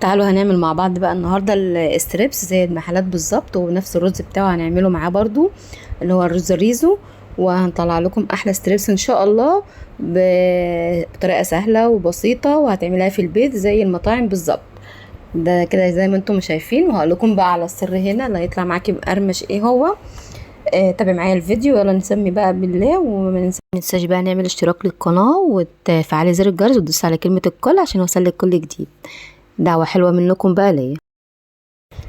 تعالوا هنعمل مع بعض بقى النهارده الستريبس زي المحلات بالظبط، ونفس الرز بتاعه هنعمله معاه برضو اللي هو الرز الريزو. وهنطلع لكم احلى ستريبس ان شاء الله بطريقه سهله وبسيطه، وهتعملها في البيت زي المطاعم بالظبط. ده كده زي ما انتم شايفين، وهقول لكم بقى على السر هنا اللي هيطلع معاكي مقرمش ايه هو. تابع معايا الفيديو، يلا نسمي بقى بالله. وما ننساش بقى نعمل اشتراك للقناه وتفعلي زر الجرس وتدوسي على كلمه الكل عشان يوصلك كل جديد. دعوه حلوه منكم بقى ليا.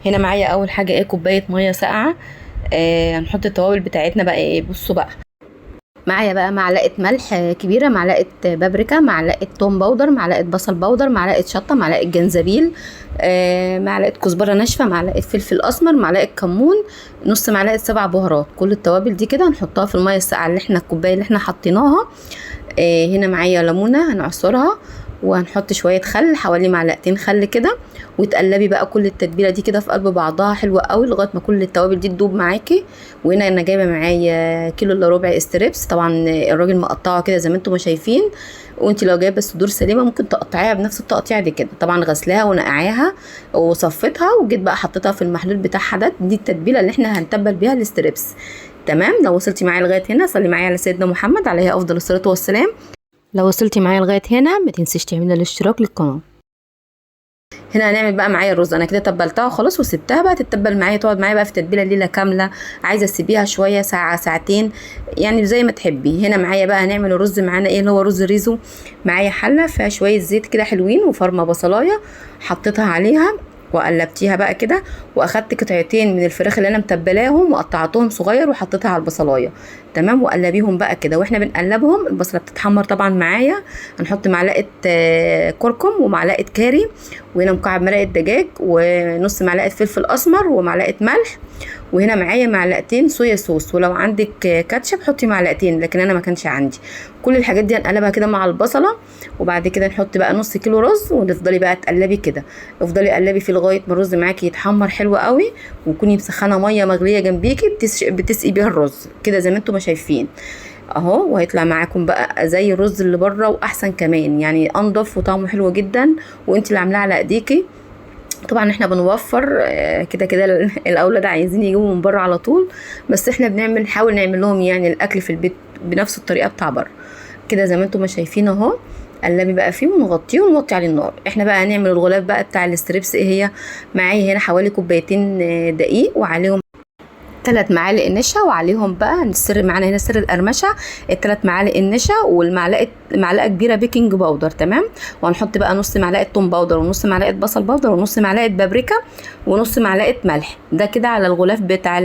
هنا معايا اول حاجه ايه، كوبايه ميه ساقعه. هنحط التوابل بتاعتنا بقى ايه، بصوا بقى. معايا بقى معلقه ملح كبيره، معلقه بابريكا، معلقه توم باودر، معلقه بصل باودر، معلقه شطه، معلقه جنزبيل، معلقه كزبره ناشفه، معلقه فلفل اسمر، معلقه كمون، نص معلقه سبع بهارات. كل التوابل دي كده هنحطها في الميه الساقعه اللي احنا الكوبايه اللي احنا حطيناها. هنا معايا ليمونه هنعصرها، وهنحط شويه خل، حوالي معلقتين خل كده. وتقلبي بقى كل التتبيله دي كده في قلب بعضها حلوه قوي لغايه ما كل التوابل دي تدوب معاكي. وهنا انا جايبه معايا كيلو الا ربع استريبس، طبعا الراجل مقطعه كده زي ما انتم ما شايفين. وانت لو جايبه الصدور سليمه ممكن تقطعيها بنفس التقطيع دي كده. طبعا غسلاها ونقعاها وصفيتها، وجيت بقى حطيتها في المحلول بتاعها ده. دي التتبيله اللي احنا هنتبل بيها الاستريبس. تمام. لو وصلتي معايا لغايه هنا صلي معايا على سيدنا محمد عليه افضل الصلاه والسلام. لو وصلتي معايا لغايه هنا ما تنسيش تعملي الاشتراك للقناه. هنا هنعمل بقى معايا الرز. انا كده تبلتها خلاص وسبتها بقى تتبل معايا، تقعد معايا بقى في تتبيله ليله كامله. عايزه تسيبيها شويه، ساعه ساعتين، يعني زي ما تحبي. هنا معايا بقى هنعمل الرز معانا ايه اللي هو رز ريزو. معايا حله فيها شويه زيت كده حلوين وفرمه بصلايه، حطيتها عليها وقلبتيها بقى كده. واخدت قطعتين من الفراخ اللي انا متبلاهم وقطعتهم صغير وحطيتها على البصلايه. تمام. وقلبيهم بقى كده. واحنا بنقلبهم البصله بتتحمر طبعا معايا. هنحط معلقه كركم ومعلقه كاري، وهنا مكعب مرقه دجاج ونص معلقه فلفل اسمر ومعلقه ملح. وهنا معايا معلقتين صويا صوص، ولو عندك كاتشب حطي معلقتين، لكن انا ما كانش عندي. كل الحاجات دي هنقلبها كده مع البصله. وبعد كده نحط بقى نص كيلو رز، وتفضلي بقى تقلبي كده. افضلي قلبي فيه لغايه ما الرز معاكي يتحمر حلو قوي. وكوني مسخنه ميه مغليه جنبيكي بتسقي بيها الرز كده زي ما انتم ما شايفين اهو. وهيطلع معاكم بقى زي الرز اللي بره واحسن كمان، يعني انضف وطعمه حلو جدا. وانت اللي عاملاه على ايديكي. طبعا احنا بنوفر كده كده الاولاد عايزين يجيبوا من بره على طول، بس احنا نحاول نعمل لهم يعني الاكل في البيت بنفس الطريقه بتاع بره كده زي ما انتم ما شايفين اهو. قلبي بقى فيه ونغطيه ونوطي عليه النار. احنا بقى هنعمل الغلاف بقى بتاع الاستريبس. ايه هي؟ معايا هنا حوالي كوبايتين دقيق، وعليهم 3 معالق النشا، وعليهم بقى السر معانا هنا سر القرمشه. ال3 معالق النشا معلقه كبيره بيكنج باودر. تمام. وهنحط بقى نص معلقه توم باودر، ونص معلقه بصل باودر، ونص معلقه بابريكا، ونص معلقه ملح. ده كده على الغلاف بتاع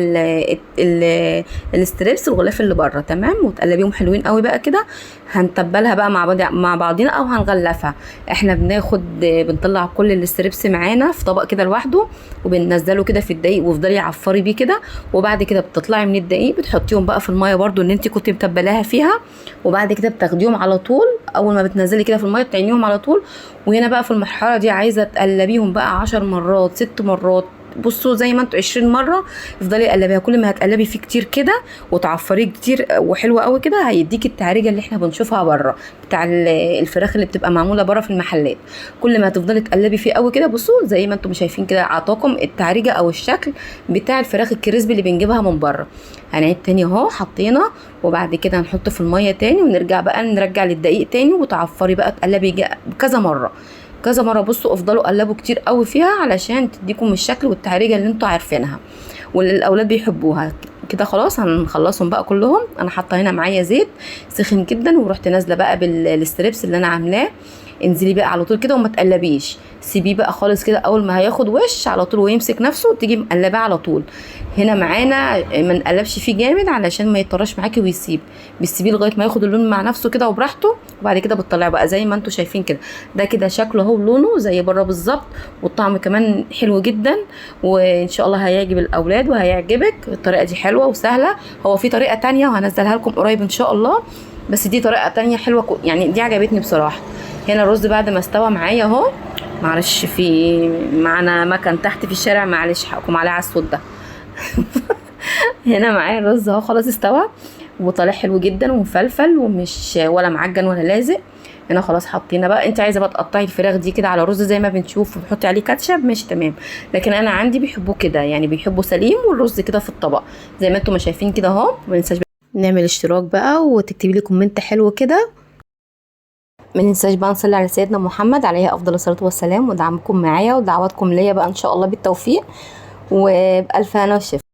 الاستريبس، الغلاف اللي بره. تمام. وتقلبيهم حلوين قوي بقى كده. هنتبلها بقى مع بعضينا او هنغلفها. احنا بنطلع كل الاستريبس معانا في طبق كده لوحده، وبننزله كده في الدقيق، وافضلي عفري بيه كده. وبعد كده بتطلعي من الدقيق بتحطيهم بقى في الميه برده اللي انت كنت متبلاها فيها. وبعد كده بتاخديهم على طول، اول ما بتنزلي كده في الميه تعينيهم على طول. وهنا بقى في المرحله دي عايزه تقلبيهم بقى 10 مرات 6 مرات، بصوا زي ما انتوا 20 مره. افضلي قلبيها. كل ما هتقلبي فيه كتير كده وتعفريه كتير وحلوه قوي كده، هيديكي التعريجه اللي احنا بنشوفها بره بتاع الفراخ اللي بتبقى معموله بره في المحلات. كل ما هتفضلي تقلبي فيه قوي كده، بصوا زي ما انتم شايفين كده عطاكم التعريجه او الشكل بتاع الفراخ الكريسبي اللي بنجيبها من بره. هنعيد تاني اهو. حطينا، وبعد كده هنحطه في الميه تاني، ونرجع بقى نرجع للدقيق تاني، وتعفري بقى تقلبي كذا مره كذا مره. بصوا افضلوا قلبوا كتير قوي فيها علشان تديكم الشكل والتعريجه اللي انتوا عارفينها واللي الاولاد بيحبوها كده. خلاص هنخلصهم بقى كلهم. انا حاطه هنا معايا زيت سخن جدا، ورحت نازله بقى بالستريبس اللي انا عاملاه. انزلي بقى على طول كده وما تقلبيش، سيبيه بقى خالص كده. اول ما هياخد وش على طول ويمسك نفسه تيجي مقلباه على طول. هنا معانا ما نقلبش فيه جامد علشان ما يطرش معاكي ويسيب. بتسيبيه لغايه ما ياخد اللون مع نفسه كده وبراحته. وبعد كده بتطلعي بقى زي ما انتم شايفين كده. ده كده شكله اهو، لونه زي بره بالظبط، والطعم كمان حلو جدا. وان شاء الله هيعجب الاولاد وهيعجبك. الطريقه دي حلوه وسهله. هو في طريقه تانية وهنزلها لكم قريب ان شاء الله، بس دي طريقه تانية حلوه يعني دي عجبتني بصراحه. هنا الرز بعد ما استوى معايا اهو. معلش في معانا مكان تحت في الشارع، معلش حقكم عليه على الصوت ده. هنا معايا الرز اهو خلاص استوى، وطالع حلو جدا ومفلفل ومش ولا معجن ولا لازق. هنا خلاص حطينا بقى. انت عايزه بقى تقطعي الفراخ دي كده على رز زي ما بنشوف وبتحطي عليه كاتشب، ماشي تمام. لكن انا عندي بيحبوه كده، يعني بيحبوا سليم والرز كده في الطبق زي ما انتم ما شايفين كده اهو. ما ننساش نعمل اشتراك بقى وتكتبي لي كومنت حلو كده. ما ننساش بقى نصلي على سيدنا محمد عليه افضل الصلاه والسلام، ودعمكم معايا ودعواتكم ليا بقى ان شاء الله بالتوفيق وبألف هنا وشفا.